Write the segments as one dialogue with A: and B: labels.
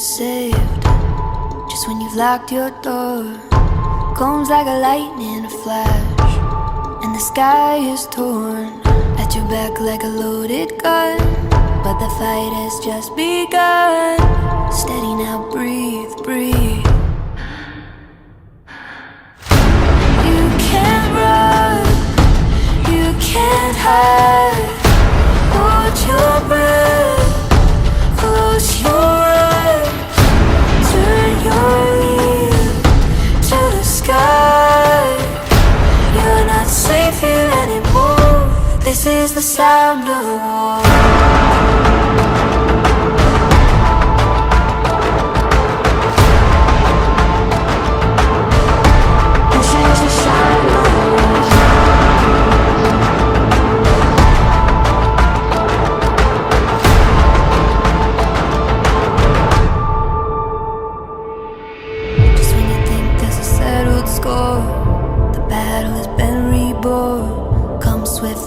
A: saved. Just when you've locked your door, comes like a lightning flash, and the sky is torn at your back like a loaded gun. But the fight has just begun. Steady now, breathe, breathe. You can't run, you can't hide. Hold your breath, close your eyes. Turn your ear to the sky. You're not safe here anymore. This is the sound of war.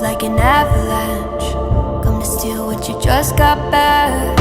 A: Like an avalanche, come to steal what you just got back.